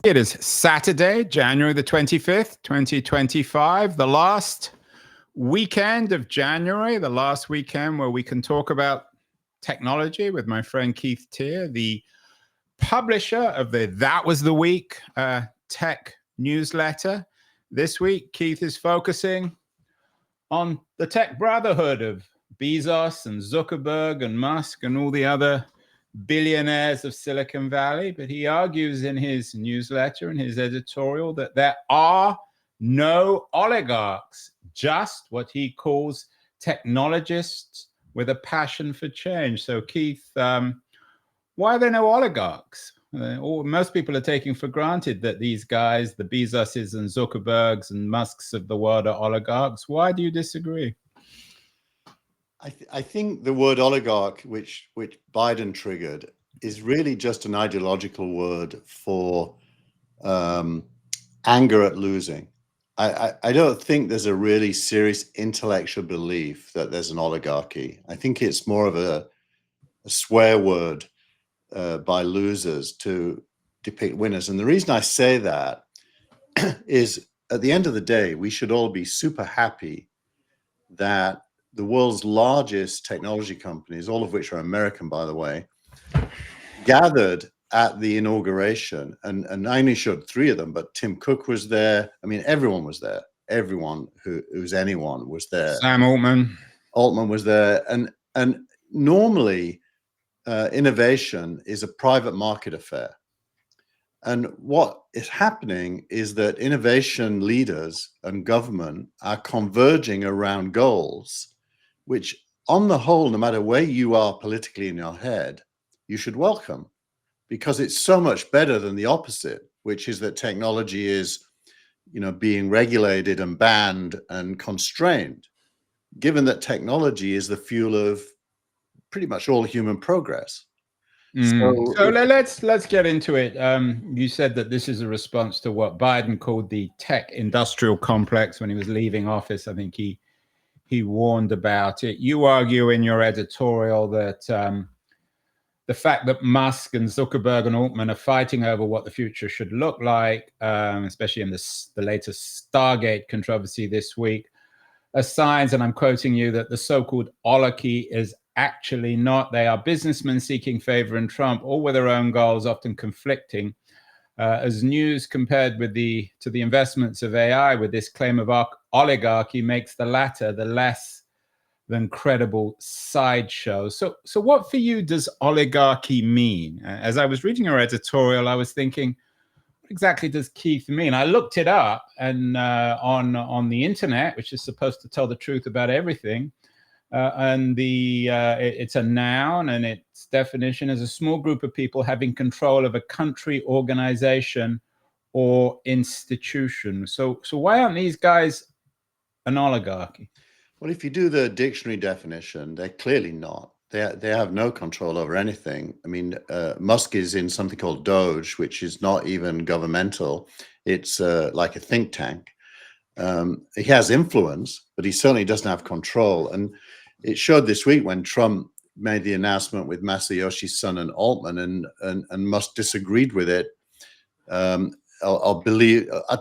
It is Saturday, January the 25th, 2025, the last weekend of January, the last weekend where we can talk about technology with my friend Keith Teare, the publisher of the That Was the Week tech newsletter. This week, Keith is focusing on the tech brotherhood of Bezos and Zuckerberg and Musk and all the other billionaires of Silicon Valley, but he argues in his newsletter and his editorial that there are no oligarchs, just what he calls technologists with a passion for change. So Keith, why are there no oligarchs? Most people are taking for granted that these guys, the Bezoses and Zuckerbergs and Musks of the world, are oligarchs. Why do you disagree? I think the word oligarch, which Biden triggered, is really just an ideological word for anger at losing. I don't think there's a really serious intellectual belief that there's an oligarchy. I think it's more of a swear word by losers to depict winners. And the reason I say that is, at the end of the day, we should all be super happy that the world's largest technology companies, all of which are American, by the way, gathered at the inauguration, and I only showed three of them, but Tim Cook was there. I mean, everyone was there. Everyone who's anyone was there. Sam Altman was there. And normally, innovation is a private market affair. And what is happening is that innovation leaders and government are converging around goals which, on the whole, no matter where you are politically in your head, you should welcome, because it's so much better than the opposite, which is that technology is, being regulated and banned and constrained, given that technology is the fuel of pretty much all human progress. So let's get into it. You said that this is a response to what Biden called the tech industrial complex when he was leaving office. I think he warned about it. You argue in your editorial that the fact that Musk and Zuckerberg and Altman are fighting over what the future should look like, especially in the latest Stargate controversy this week, are signs, and I'm quoting you, that the so-called oligarchy is actually not. They are businessmen seeking favor in Trump, all with their own goals, often conflicting. As news compared with to the investments of AI with this claim of oligarchy makes the latter the less than credible sideshow. So what for you does oligarchy mean? As I was reading your editorial, I was thinking, what exactly does Keith mean? I looked it up, and on the internet, which is supposed to tell the truth about everything, and it's a noun, and its definition is a small group of people having control of a country, organization, or institution. So why aren't these guys an oligarchy? Well, if you do the dictionary definition, they're clearly not. They have no control over anything. I mean, Musk is in something called Doge, which is not even governmental. It's like a think tank. He has influence, but he certainly doesn't have control. And it showed this week when Trump made the announcement with Masayoshi Son and Altman, and Musk disagreed with it. I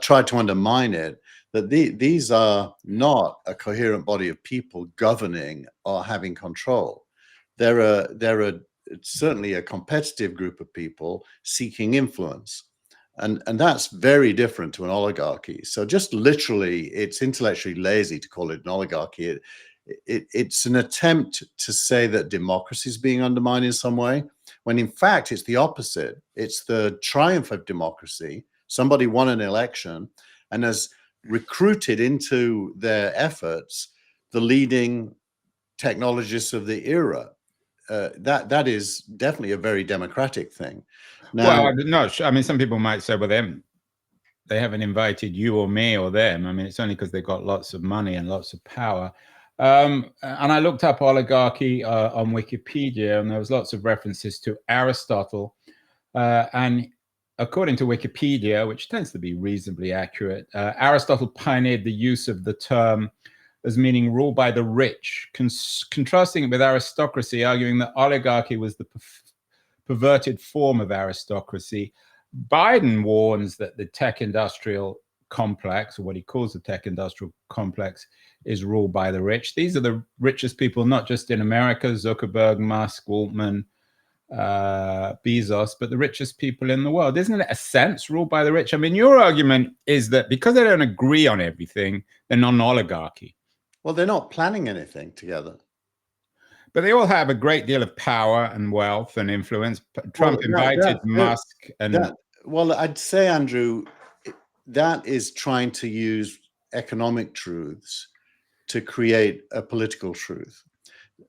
tried to undermine it, that these are not a coherent body of people governing or having control. They're certainly a competitive group of people seeking influence. And that's very different to an oligarchy. So just literally, it's intellectually lazy to call it an oligarchy. It's an attempt to say that democracy is being undermined in some way, when in fact it's the opposite. It's the triumph of democracy. Somebody won an election and has recruited into their efforts the leading technologists of the era. That is definitely a very democratic thing. Now, well, no, I mean, some people might say, well, they haven't invited you or me or them. I mean, it's only because they've got lots of money and lots of power. And I looked up oligarchy on Wikipedia, and there was lots of references to Aristotle. And according to Wikipedia, which tends to be reasonably accurate, Aristotle pioneered the use of the term as meaning rule by the rich, contrasting it with aristocracy, arguing that oligarchy was the perverted form of aristocracy. Biden warns that the tech industrial complex, or what he calls the tech industrial complex, is ruled by the rich. These are the richest people, not just in America, Zuckerberg, Musk, Waltman, Bezos, but the richest people in the world. Isn't it a sense ruled by the rich? I mean, your argument is that because they don't agree on everything, they're not an oligarchy. Well, they're not planning anything together. But they all have a great deal of power and wealth and influence. Trump invited Musk and... Well, I'd say, Andrew, that is trying to use economic truths to create a political truth.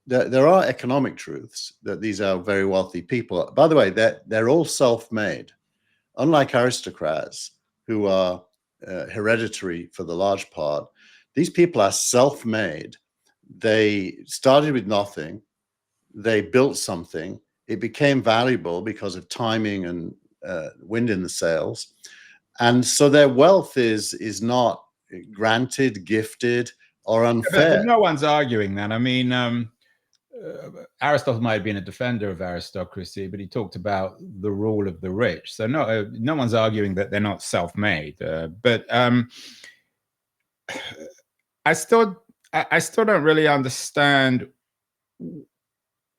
There are economic truths that these are very wealthy people. By the way, they're all self-made. Unlike aristocrats who are hereditary for the large part, these people are self-made. They started with nothing. They built something. It became valuable because of timing and wind in the sails. And so their wealth is not granted, gifted, or unfair. But no one's arguing that. I mean, Aristotle might have been a defender of aristocracy, but he talked about the rule of the rich. So no one's arguing that they're not self-made. But I still don't really understand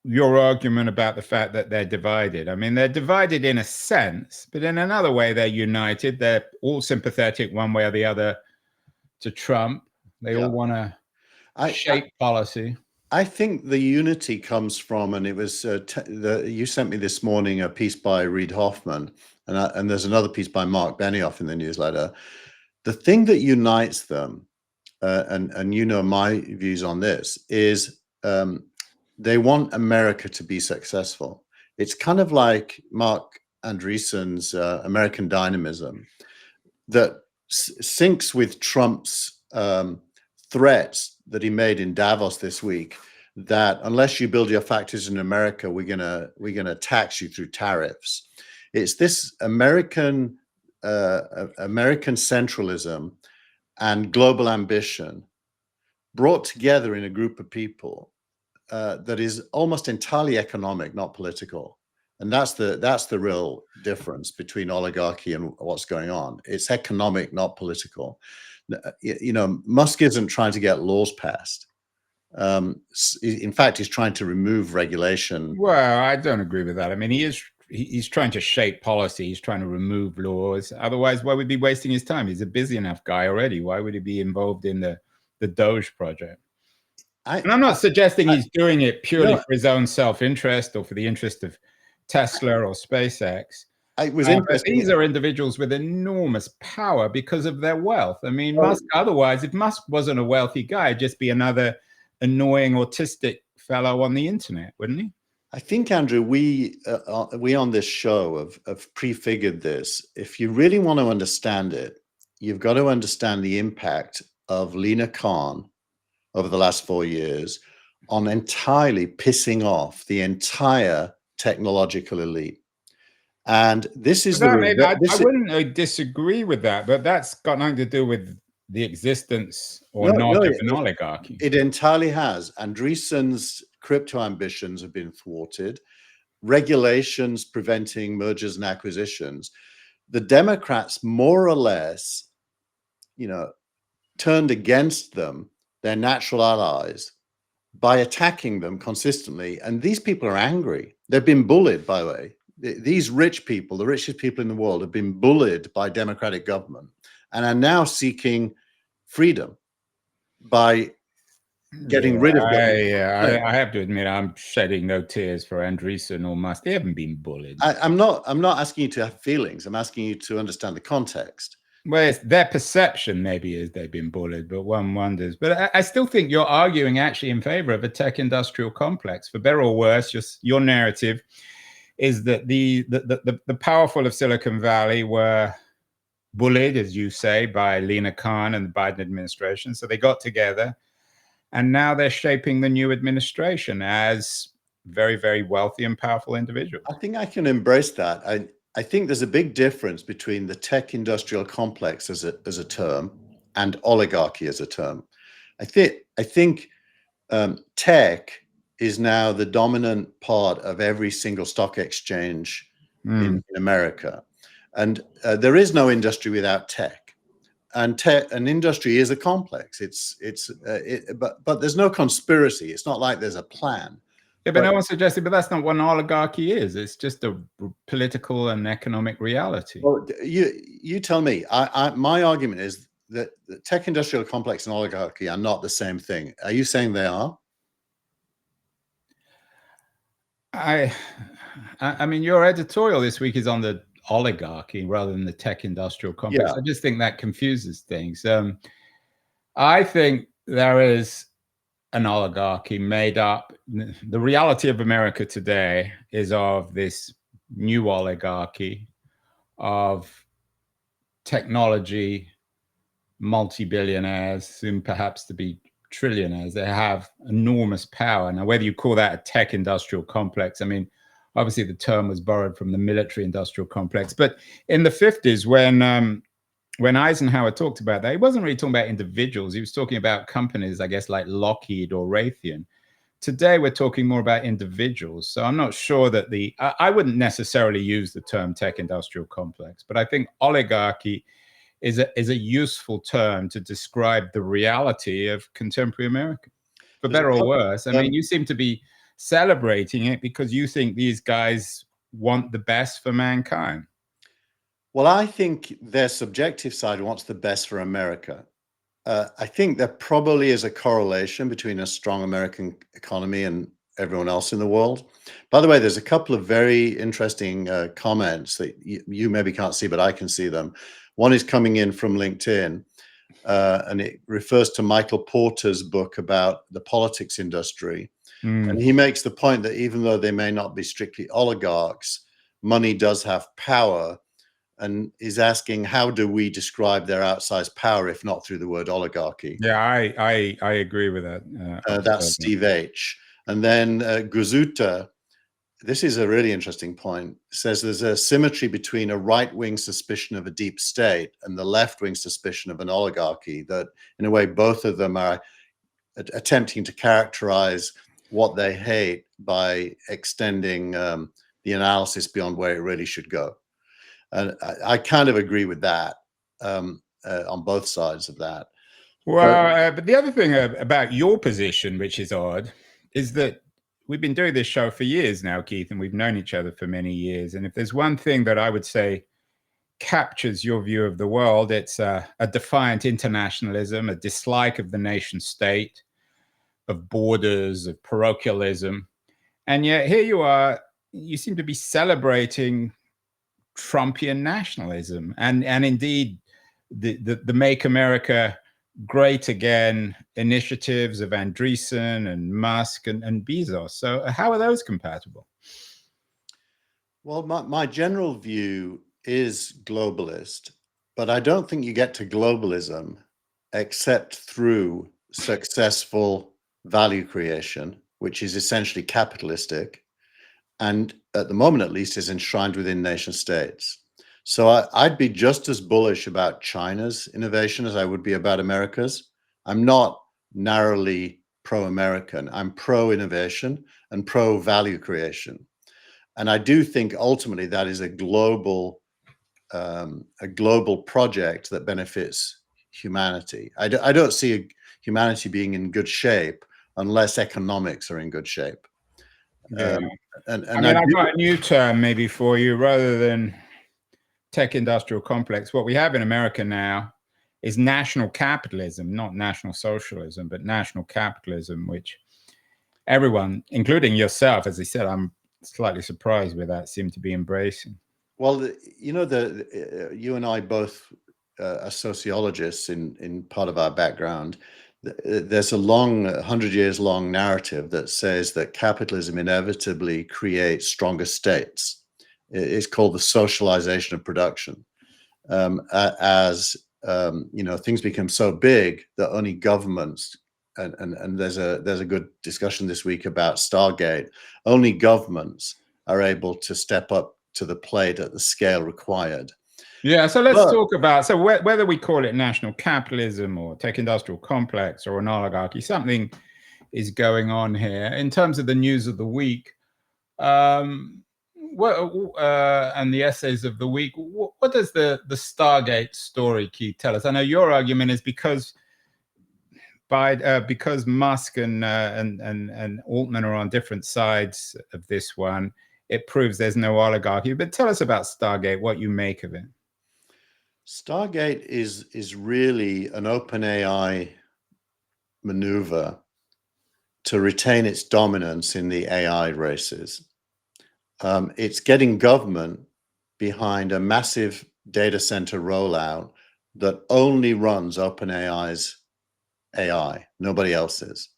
your argument about the fact that they're divided. I mean, they're divided in a sense, but in another way, they're united. They're all sympathetic one way or the other to Trump. They all want to shape policy. I think the unity comes from, and it was you sent me this morning a piece by Reid Hoffman, and there's another piece by Mark Benioff in the newsletter. The thing that unites them, and you know my views on this, is they want America to be successful. It's kind of like Mark Andreessen's American dynamism that syncs with Trump's threats that he made in Davos this week, that unless you build your factories in America, we're gonna tax you through tariffs. It's this American centralism and global ambition brought together in a group of people that is almost entirely economic, not political. And that's the real difference between oligarchy and what's going on. It's economic, not political. You know, Musk isn't trying to get laws passed. In fact, he's trying to remove regulation. Well, I don't agree with that. I mean, he's trying to shape policy. He's trying to remove laws. Otherwise, why would he be wasting his time? He's a busy enough guy already. Why would he be involved in the Doge project? And I'm not suggesting he's doing it purely for his own self-interest or for the interest of Tesla or SpaceX. It was interesting. These are individuals with enormous power because of their wealth. I mean, Musk, otherwise, if Musk wasn't a wealthy guy, he'd just be another annoying autistic fellow on the internet, wouldn't he? I think, Andrew, we on this show have prefigured this. If you really want to understand it, you've got to understand the impact of Lina Khan over the last 4 years on entirely pissing off the entire technological elite. And this is I wouldn't disagree with that, but that's got nothing to do with the existence or not of an oligarchy. It entirely has. Andreessen's crypto ambitions have been thwarted. Regulations preventing mergers and acquisitions. The Democrats more or less, you know, turned against them, their natural allies, by attacking them consistently. And these people are angry. They've been bullied, by the way. These rich people, the richest people in the world, have been bullied by democratic government and are now seeking freedom by getting rid of them. I have to admit, I'm shedding no tears for Andreessen or Musk. They haven't been bullied. I'm not asking you to have feelings. I'm asking you to understand the context. Well, it's their perception maybe is they've been bullied, but one wonders. But I still think you're arguing actually in favor of a tech industrial complex. For better or worse, just your narrative is that the powerful of Silicon Valley were bullied, as you say, by Lina Khan and the Biden administration. So they got together, and now they're shaping the new administration as very, very wealthy and powerful individuals. I think I can embrace that. I think there's a big difference between the tech industrial complex as a term and oligarchy as a term. I think tech is now the dominant part of every single stock exchange in America. And there is no industry without tech. And an industry is a complex. But there's no conspiracy. It's not like there's a plan. Yeah, but no one suggested, but that's not what an oligarchy is. It's just a political and economic reality. Well, you tell me. My argument is that the tech industrial complex and oligarchy are not the same thing. Are you saying they are? I mean, your editorial this week is on the oligarchy rather than the tech industrial complex. Yeah. I just think that confuses things. I think there is an oligarchy made up. The reality of America today is of this new oligarchy of technology multi-billionaires, soon perhaps to be trillionaires. They have enormous power. Now, whether you call that a tech industrial complex, I mean, obviously the term was borrowed from the military industrial complex. But in the 50s, when Eisenhower talked about that, he wasn't really talking about individuals. He was talking about companies, I guess, like Lockheed or Raytheon. Today, we're talking more about individuals. So I'm not sure that I wouldn't necessarily use the term tech industrial complex, but I think oligarchy is a useful term to describe the reality of contemporary America, for better or worse. I mean, you seem to be celebrating it because you think these guys want the best for mankind. Well, I think their subjective side wants the best for America. I think there probably is a correlation between a strong American economy and everyone else in the world. By the way, there's a couple of very interesting comments that you maybe can't see, but I can see them. One is coming in from LinkedIn, and it refers to Michael Porter's book about the politics industry. And he makes the point that even though they may not be strictly oligarchs, money does have power, and is asking, how do we describe their outsized power if not through the word oligarchy? Yeah, I agree with that. That's Steve H. And then Guzuta, this is a really interesting point, says there's a symmetry between a right-wing suspicion of a deep state and the left-wing suspicion of an oligarchy, that in a way both of them are attempting to characterize what they hate by extending the analysis beyond where it really should go. And I kind of agree with that on both sides of that. Well, but the other thing about your position, which is odd, is that we've been doing this show for years now, Keith, and we've known each other for many years. And if there's one thing that I would say captures your view of the world, it's a defiant internationalism, a dislike of the nation state, of borders, of parochialism. And yet here you are, you seem to be celebrating Trumpian nationalism and indeed the Make America Great Again initiatives of Andreessen and Musk and Bezos. So how are those compatible? Well, my general view is globalist, but I don't think you get to globalism except through successful value creation, which is essentially capitalistic, and at the moment at least is enshrined within nation states. So I'd be just as bullish about China's innovation as I would be about America's. I'm not narrowly pro-American. I'm pro-innovation and pro-value creation. And I do think ultimately that is a global project that benefits humanity. I don't see humanity being in good shape unless economics are in good shape. Yeah. I've got a new term maybe for you. Rather than tech industrial complex, what we have in America now is national capitalism, not national socialism, but national capitalism, which everyone, including yourself, as I said, I'm slightly surprised with that, seem to be embracing. Well, you and I both are sociologists in part of our background. There's a 100 years long narrative that says that capitalism inevitably creates stronger states. It's called the socialization of production. As things become so big that only governments, and there's a good discussion this week about Stargate, only governments are able to step up to the plate at the scale required. Yeah, so let's talk about, so whether we call it national capitalism or tech industrial complex or an oligarchy, something is going on here. In terms of the news of the week, and the essays of the week, what does the Stargate story, Keith, tell us? I know your argument is because Musk and Altman are on different sides of this one, it proves there's no oligarchy. But tell us about Stargate, what you make of it. Stargate is really an OpenAI maneuver to retain its dominance in the AI races. It's getting government behind a massive data center rollout that only runs OpenAI's AI, nobody else's.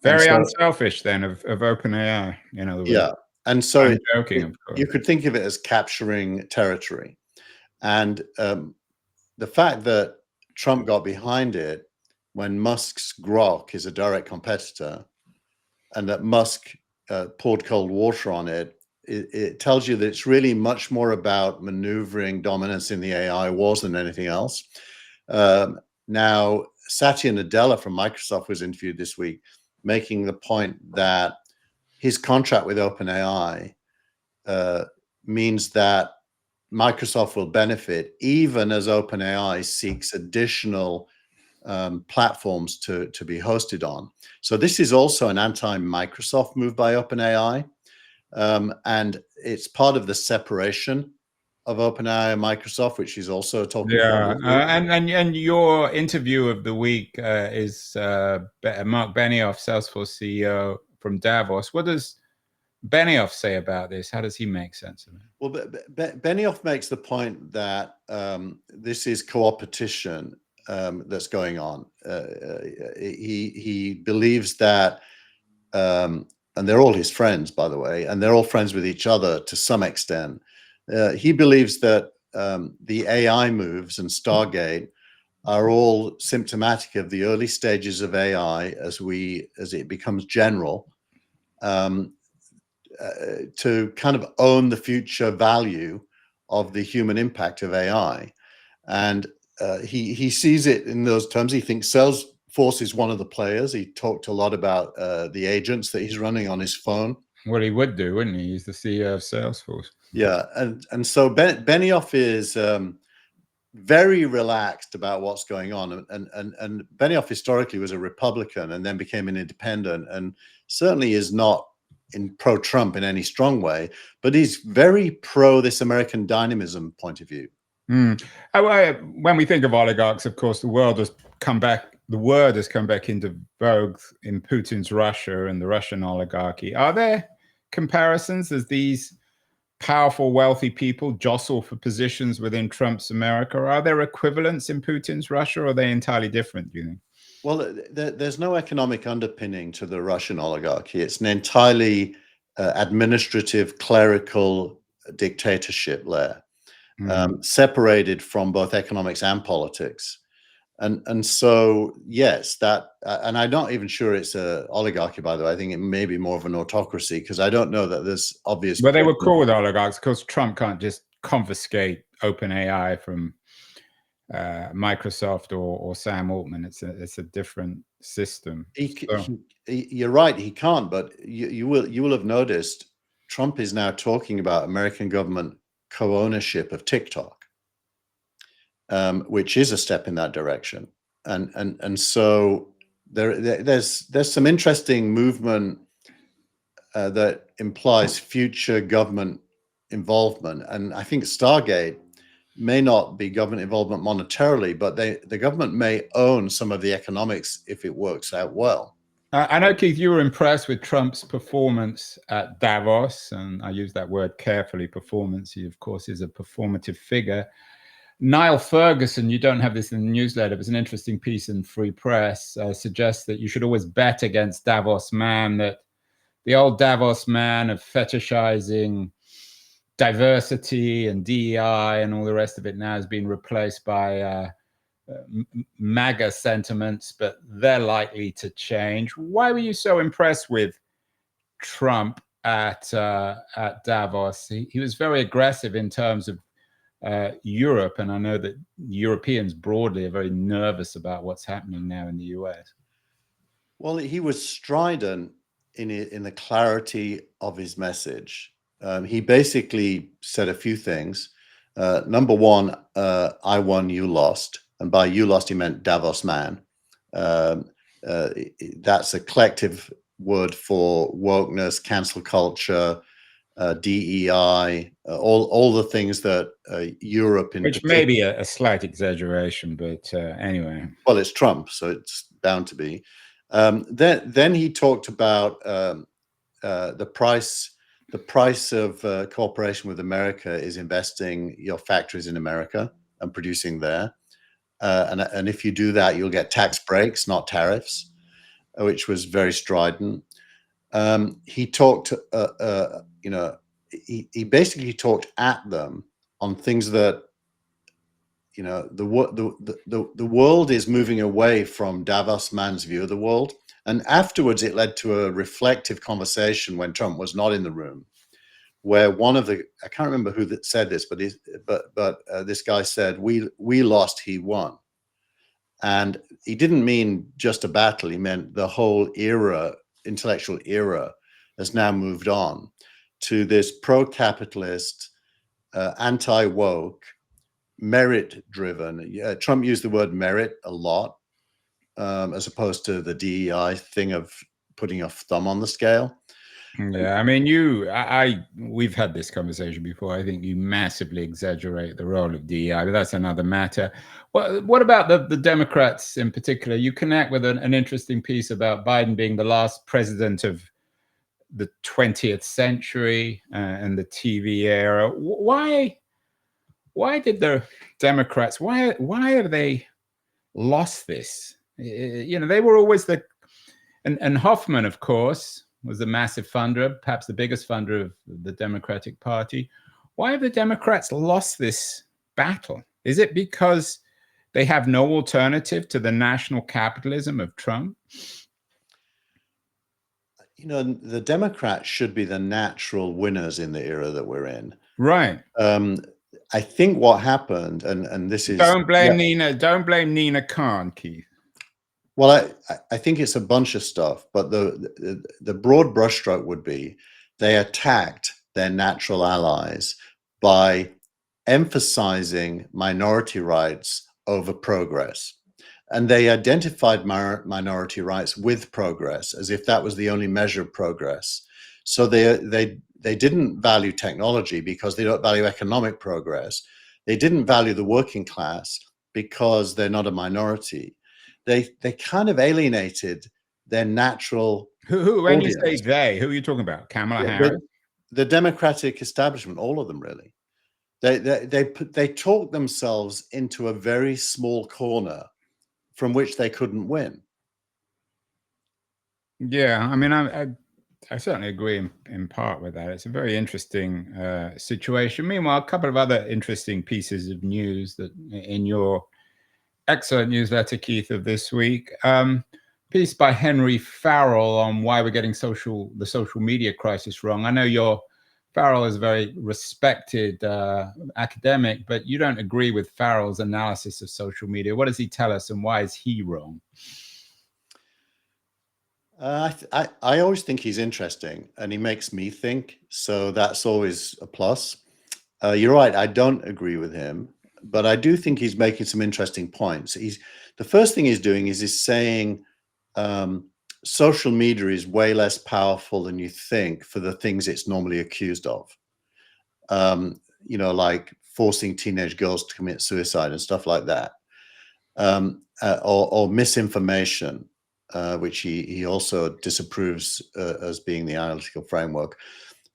Very unselfish then of OpenAI, in other words. Yeah. And so I'm joking, of course. You could think of it as capturing territory. And the fact that Trump got behind it when Musk's Grok is a direct competitor, and that Musk poured cold water on it, it tells you that it's really much more about maneuvering dominance in the AI wars than anything else. Now, Satya Nadella from Microsoft was interviewed this week, making the point that his contract with OpenAI means that Microsoft will benefit even as OpenAI seeks additional platforms to be hosted on. So this is also an anti-Microsoft move by OpenAI, and it's part of the separation of OpenAI and Microsoft, which is also talking about. And your interview of the week is Mark Benioff, Salesforce CEO from Davos. What does Benioff say about this? How does he make sense of it? Well, Benioff makes the point that this is co-opetition that's going on. He believes that, and they're all his friends, by the way, and they're all friends with each other to some extent. He believes that the AI moves and Stargate are all symptomatic of the early stages of AI as it becomes general, to kind of own the future value of the human impact of AI. And he sees it in those terms. He thinks Salesforce is one of the players. He talked a lot about the agents that he's running on his phone. Well, he would do, wouldn't he? He's the CEO of Salesforce. Yeah, and so Benioff is very relaxed about what's going on. And Benioff historically was a Republican and then became an independent, and certainly is not in pro-Trump in any strong way, but he's very pro this American dynamism point of view. When we think of oligarchs, of course, the word has come back into vogue in Putin's Russia and the Russian oligarchy. Are there comparisons as these powerful, wealthy people jostle for positions within Trump's America? Are there equivalents in Putin's Russia, or are they entirely different, do you think? Well, there's no economic underpinning to the Russian oligarchy. It's an entirely administrative, clerical dictatorship layer, separated from both economics and politics. And so, yes, and I'm not even sure it's an oligarchy, by the way. I think it may be more of an autocracy, because I don't know that there's obvious. But they were called oligarchs because Trump can't just confiscate OpenAI from Microsoft or Sam Altman. It's a different system. You're right, he can't. But you will have noticed Trump is now talking about American government co-ownership of TikTok, which is a step in that direction. And so there's some interesting movement that implies future government involvement. And I think Stargate may not be government involvement monetarily, but the government may own some of the economics if it works out well. I know, Keith, you were impressed with Trump's performance at Davos, and I use that word carefully, performance. He, of course, is a performative figure. Niall Ferguson, you don't have this in the newsletter, but it's an interesting piece in Free Press, suggests that you should always bet against Davos man, that the old Davos man of fetishizing diversity and DEI and all the rest of it now has been replaced by MAGA sentiments, but they're likely to change. Why were you so impressed with Trump at Davos? He was very aggressive in terms of Europe, and I know that Europeans broadly are very nervous about what's happening now in the US. Well, he was strident in the clarity of his message. he basically said a few things. Number one, I won, you lost. And by you lost, he meant Davos man. That's a collective word for wokeness, cancel culture, DEI, all the things that Europe in Which particular. may be a slight exaggeration, but anyway. Well, it's Trump, so it's bound to be. Then he talked about the price. The price of cooperation with America is investing your factories in America and producing there. And if you do that, you'll get tax breaks, not tariffs, which was very strident. He talked, he basically talked at them on things that, the world is moving away from Davos man's view of the world. And afterwards, it led to a reflective conversation when Trump was not in the room, where one of the, I can't remember who that said this, but this guy said, we lost, he won. And he didn't mean just a battle. He meant the whole era, intellectual era, has now moved on to this pro-capitalist, anti-woke, merit-driven. Trump used the word merit a lot, as opposed to the DEI thing of putting a thumb on the scale. Yeah, I mean, we've had this conversation before. I think you massively exaggerate the role of DEI, but that's another matter. What about the Democrats in particular? You connect with an interesting piece about Biden being the last president of the 20th century and the TV era. Why did the Democrats? Why have they lost this? They were always and Hoffman, of course, was a massive funder, perhaps the biggest funder of the Democratic Party. Why have the Democrats lost this battle? Is it because they have no alternative to the national capitalism of Trump? The Democrats should be the natural winners in the era that we're in. Right. I think what happened, and this is... Don't blame Nina. Don't blame Nina Khan, Keith. Well, I think it's a bunch of stuff, but the broad brushstroke would be they attacked their natural allies by emphasizing minority rights over progress. And they identified minority rights with progress as if that was the only measure of progress. So they didn't value technology because they don't value economic progress. They didn't value the working class because they're not a minority. They kind of alienated their natural Who when audience. you say they, who are you talking about? Kamala Harris? The Democratic establishment, all of them really. They talked themselves into a very small corner from which they couldn't win. Yeah, I mean, I certainly agree in part with that. It's a very interesting situation. Meanwhile, a couple of other interesting pieces of news that in your excellent newsletter, Keith, of this week. Piece by Henry Farrell on why we're getting the social media crisis wrong. I know Farrell is a very respected academic, but you don't agree with Farrell's analysis of social media. What does he tell us, and why is he wrong? I always think he's interesting, and he makes me think, so that's always a plus. You're right, I don't agree with him, but I do think he's making some interesting points. The first thing he's doing is he's saying social media is way less powerful than you think for the things it's normally accused of. Like forcing teenage girls to commit suicide and stuff like that, or misinformation, which he also disapproves as being the analytical framework.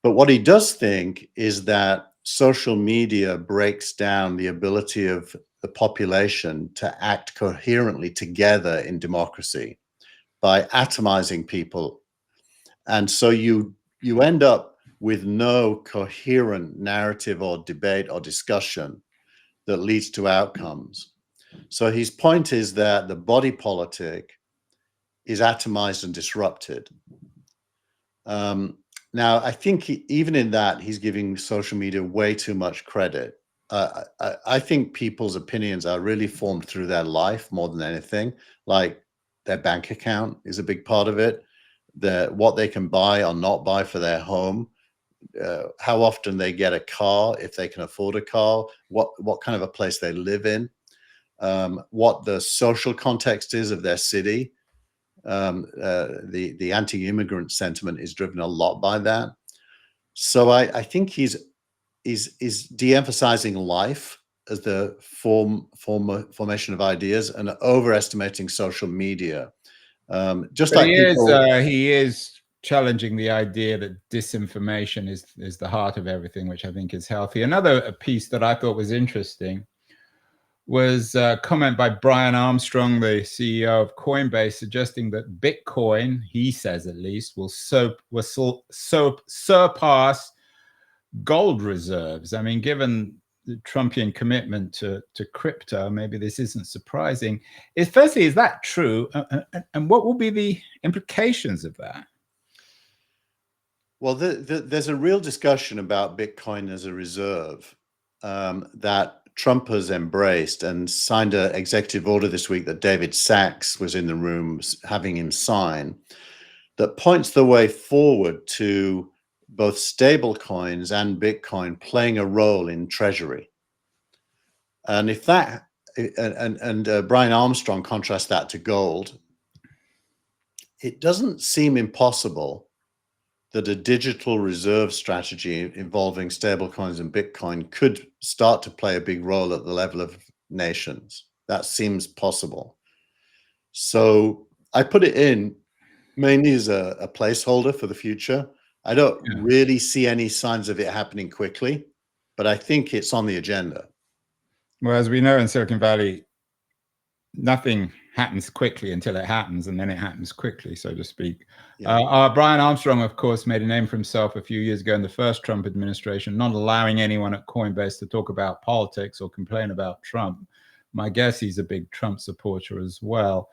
But what he does think is that social media breaks down the ability of the population to act coherently together in democracy by atomizing people. And so you end up with no coherent narrative or debate or discussion that leads to outcomes. So his point is that the body politic is atomized and disrupted. Now, I think even in that, he's giving social media way too much credit. I think people's opinions are really formed through their life more than anything. Like their bank account is a big part of it. What they can buy or not buy for their home how often they get a car, if they can afford a car, what kind of a place they live in, what the social context is of their city. The anti-immigrant sentiment is driven a lot by that. So I think he's de-emphasizing life as the formation of ideas and overestimating social media. Just But like people, he is challenging the idea that disinformation is the heart of everything, which I think is healthy. Another piece that I thought was interesting was a comment by Brian Armstrong, the CEO of Coinbase, suggesting that Bitcoin, he says at least, will surpass gold reserves. I mean, given the Trumpian commitment to crypto, maybe this isn't surprising. Firstly, is that true? And what will be the implications of that? Well, there's a real discussion about Bitcoin as a reserve that Trump has embraced and signed an executive order this week that David Sachs was in the room having him sign, that points the way forward to both stable coins and Bitcoin playing a role in treasury. And if that, and Brian Armstrong contrasts that to gold, it doesn't seem impossible that a digital reserve strategy involving stablecoins and Bitcoin could start to play a big role at the level of nations. That seems possible. So I put it in mainly as a placeholder for the future. I don't really see any signs of it happening quickly, but I think it's on the agenda. Well, as we know in Silicon Valley, nothing happens quickly until it happens, and then it happens quickly, so to speak. Yeah. Brian Armstrong, of course, made a name for himself a few years ago in the first Trump administration, not allowing anyone at Coinbase to talk about politics or complain about Trump. My guess he's a big Trump supporter as well.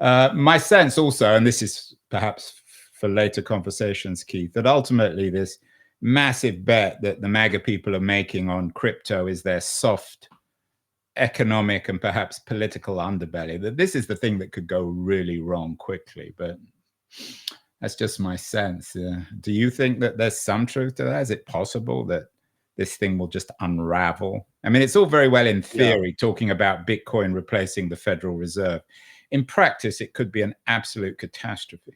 My sense also, and this is perhaps for later conversations, Keith, that ultimately this massive bet that the MAGA people are making on crypto is their soft economic and perhaps political underbelly, that this is the thing that could go really wrong quickly. But that's just my sense. Do you think that there's some truth to that? Is it possible that this thing will just unravel? I mean, it's all very well in theory talking about Bitcoin replacing the Federal Reserve. In practice, it could be an absolute catastrophe.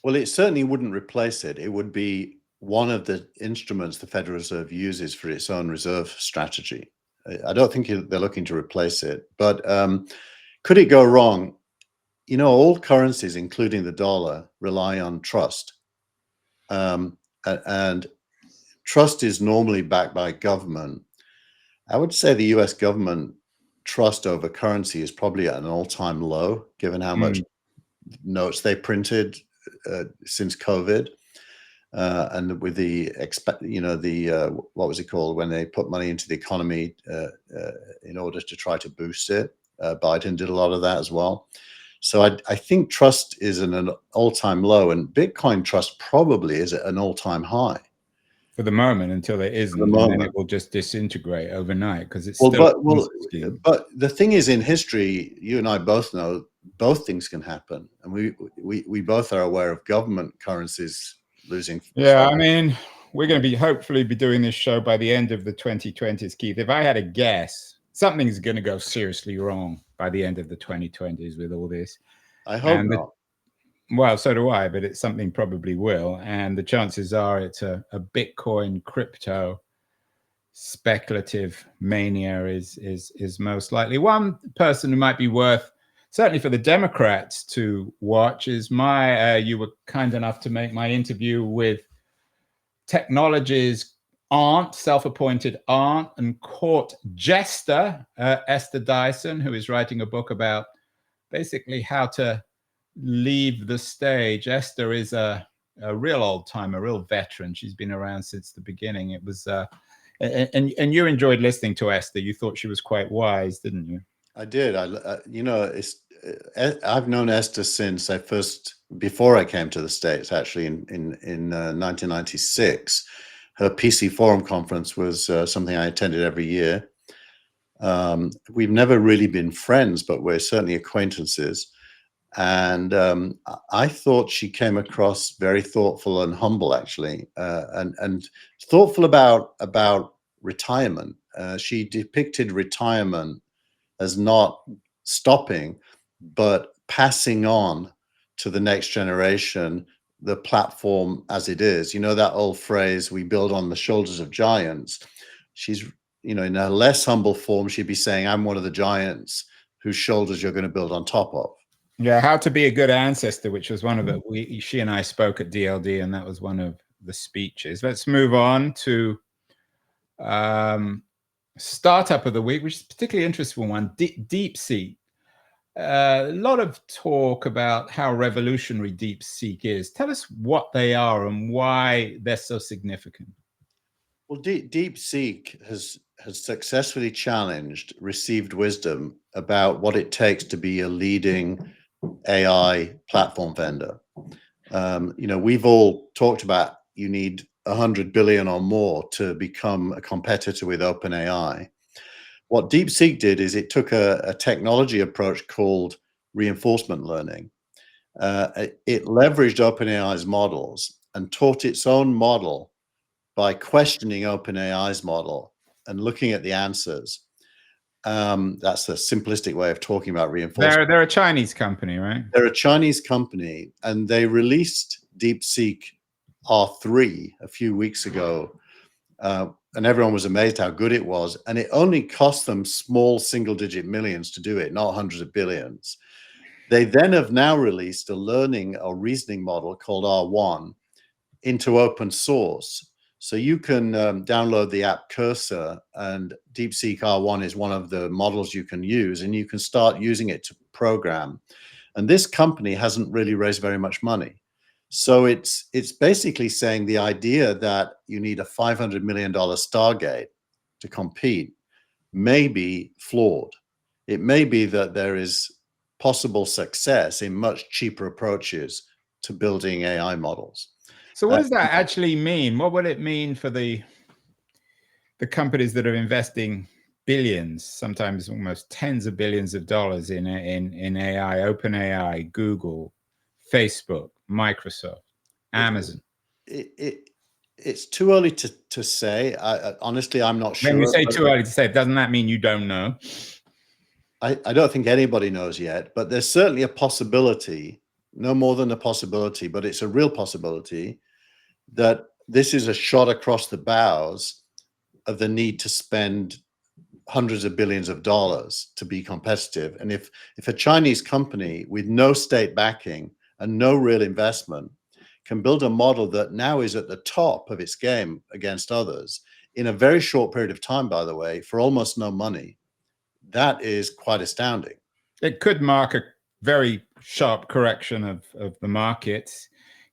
Well, it certainly wouldn't replace it. It would be one of the instruments the Federal Reserve uses for its own reserve strategy. I don't think they're looking to replace it, but could it go wrong? You know, all currencies, including the dollar, rely on trust. And trust is normally backed by government. I would say the US government trust over currency is probably at an all-time low, given how much notes they printed since COVID. And with the what was it called when they put money into the economy in order to try to boost it? Biden did a lot of that as well. So I think trust is at an all-time low, and Bitcoin trust probably is at an all-time high for the moment, until it isn't, and then it will just disintegrate overnight because it's but the thing is, in history, you and I both know both things can happen, and we both are aware of government currencies losing. Yeah, I mean, we're going to hopefully be doing this show by the end of the 2020s, Keith. If I had a guess, something's going to go seriously wrong by the end of the 2020s with all this. I hope not. Well, so do I, but it's something probably will. And the chances are it's a Bitcoin crypto speculative mania is most likely. One person who might be worth, certainly for the Democrats to watch, is you were kind enough to make my interview with technology's aunt, self-appointed aunt and court jester, Esther Dyson, who is writing a book about basically how to leave the stage. Esther is a real old timer, a real veteran. She's been around since the beginning. It was, and you enjoyed listening to Esther. You thought she was quite wise, didn't you? I did. I've known Esther since before I came to the States, actually in 1996. Her PC Forum conference was something I attended every year. We've never really been friends, but we're certainly acquaintances. And I thought she came across very thoughtful and humble, actually, and thoughtful about retirement. She depicted retirement as not stopping, but passing on to the next generation the platform as it is. You know that old phrase, "We build on the shoulders of giants." She's, in a less humble form, she'd be saying, "I'm one of the giants whose shoulders you're going to build on top of." Yeah, how to be a good ancestor, which was one of the she and I spoke at DLD, and that was one of the speeches. Let's move on to startup of the week, which is a particularly interesting one, DeepSeek. A lot of talk about how revolutionary DeepSeek is. Tell us what they are and why they're so significant. Well, DeepSeek has successfully challenged received wisdom about what it takes to be a leading AI platform vendor. We've all talked about you need 100 billion or more to become a competitor with OpenAI. What DeepSeek did is it took a technology approach called reinforcement learning. It leveraged OpenAI's models and taught its own model by questioning OpenAI's model and looking at the answers. That's a simplistic way of talking about reinforcement. They're a Chinese company, right? They're a Chinese company, and they released DeepSeek R3 a few weeks ago, and everyone was amazed how good it was. And it only cost them small single-digit millions to do it, not hundreds of billions. They then have now released a learning or reasoning model called R1 into open source. So you can download the app Cursor, and DeepSeek R1 is one of the models you can use, and you can start using it to program. And this company hasn't really raised very much money. So it's basically saying the idea that you need a $500 million Stargate to compete may be flawed. It may be that there is possible success in much cheaper approaches to building AI models. So what does that actually mean? What would it mean for the companies that are investing billions, sometimes almost tens of billions of dollars in AI, OpenAI, Google, Facebook, Microsoft, Amazon? It's too early to say. Honestly, I'm not sure. When you say too early to say, doesn't that mean you don't know? I don't think anybody knows yet, but there's certainly a possibility, no more than a possibility, but it's a real possibility that this is a shot across the bows of the need to spend hundreds of billions of dollars to be competitive. And if a Chinese company with no state backing and no real investment can build a model that now is at the top of its game against others in a very short period of time, by the way, for almost no money, that is quite astounding. It could mark a very sharp correction of the markets,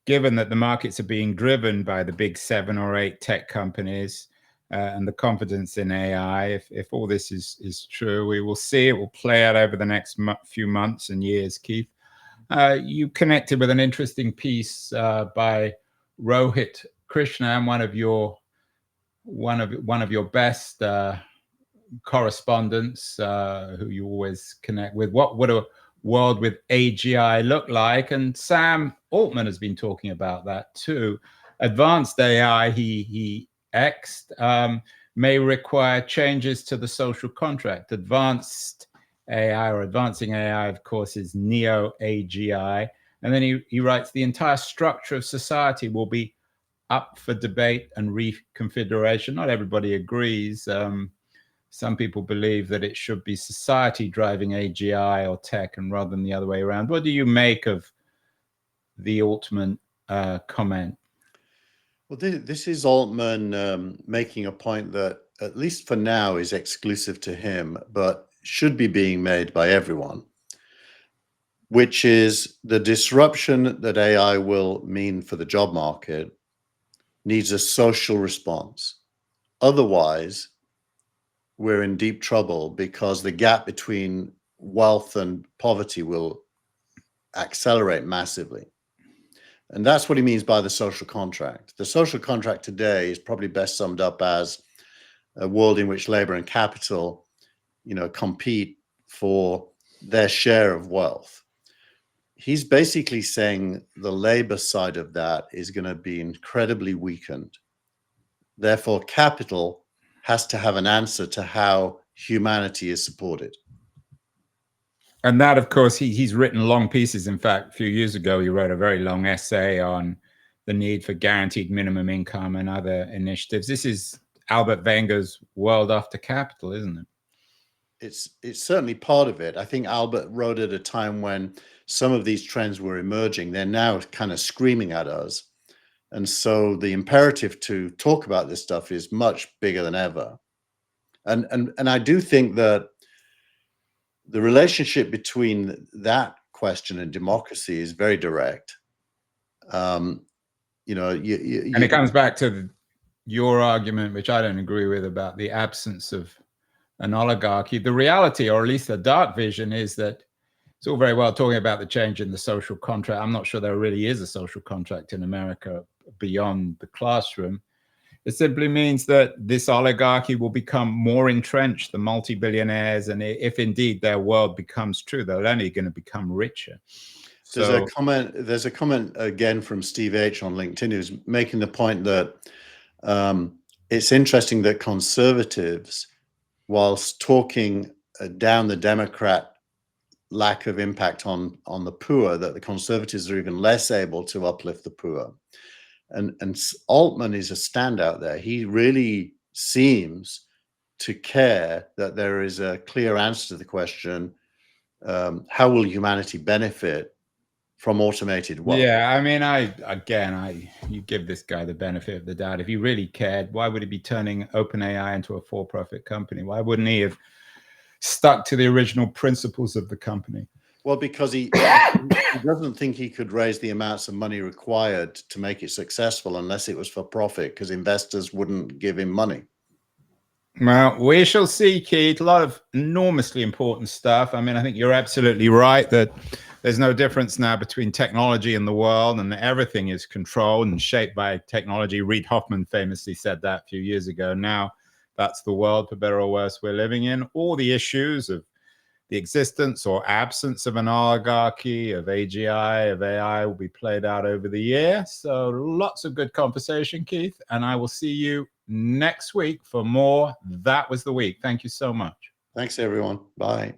given that the markets are being driven by the big 7 or 8 tech companies and the confidence in AI. If all this is true, we will see. It will play out over the next few months and years, Keith. You connected with an interesting piece by Rohit Krishna, one of your best correspondents who you always connect with. What would a world with AGI look like? And Sam Altman has been talking about that too. Advanced AI, he xed, may require changes to the social contract. Advanced AI or advancing AI, of course, is neo AGI. And then he writes, the entire structure of society will be up for debate and reconfiguration. Not everybody agrees. Some people believe that it should be society driving AGI or tech, and rather than the other way around. What do you make of the Altman comment? Well, this is Altman making a point that, at least for now, is exclusive to him, but should be being made by everyone, which is the disruption that AI will mean for the job market needs a social response. Otherwise, we're in deep trouble because the gap between wealth and poverty will accelerate massively. And that's what he means by the social contract. The social contract today is probably best summed up as a world in which labor and capital, compete for their share of wealth. he's basically saying the labor side of that is going to be incredibly weakened. Therefore, capital has to have an answer to how humanity is supported. And that, of course, he's written long pieces. In fact, a few years ago, he wrote a very long essay on the need for guaranteed minimum income and other initiatives. This is Albert Wenger's world after capital, isn't it? It's certainly part of it. I think Albert wrote at a time when some of these trends were emerging. They're now kind of screaming at us. And so the imperative to talk about this stuff is much bigger than ever. And I do think that the relationship between that question and democracy is very direct. You know, and it comes back to your argument, which I don't agree with, about the absence of an oligarchy. The reality, or at least the dark vision, is that it's all very well talking about the change in the social contract. I'm not sure there really is a social contract in America beyond the classroom. It simply means that this oligarchy will become more entrenched, the multi-billionaires, and if indeed their world becomes true, they're only going to become richer. There's a comment again from Steve H on LinkedIn who's making the point that it's interesting that conservatives, whilst talking down the Democrat lack of impact on the poor, that the conservatives are even less able to uplift the poor. And Altman is a standout there. He really seems to care that there is a clear answer to the question, how will humanity benefit from automated wealth? Yeah, I mean, you give this guy the benefit of the doubt. If he really cared, why would he be turning OpenAI into a for-profit company? Why wouldn't he have stuck to the original principles of the company? Well, because he doesn't think he could raise the amounts of money required to make it successful unless it was for profit, because investors wouldn't give him money. Well, we shall see, Keith. A lot of enormously important stuff. I mean, I think you're absolutely right that there's no difference now between technology and the world, and everything is controlled and shaped by technology. Reid Hoffman famously said that a few years ago. Now, that's the world, for better or worse, we're living in. All the issues of the existence or absence of an oligarchy, of AGI, of AI will be played out over the year. So lots of good conversation, Keith. And I will see you next week for more That Was the Week. Thank you so much. Thanks, everyone. Bye.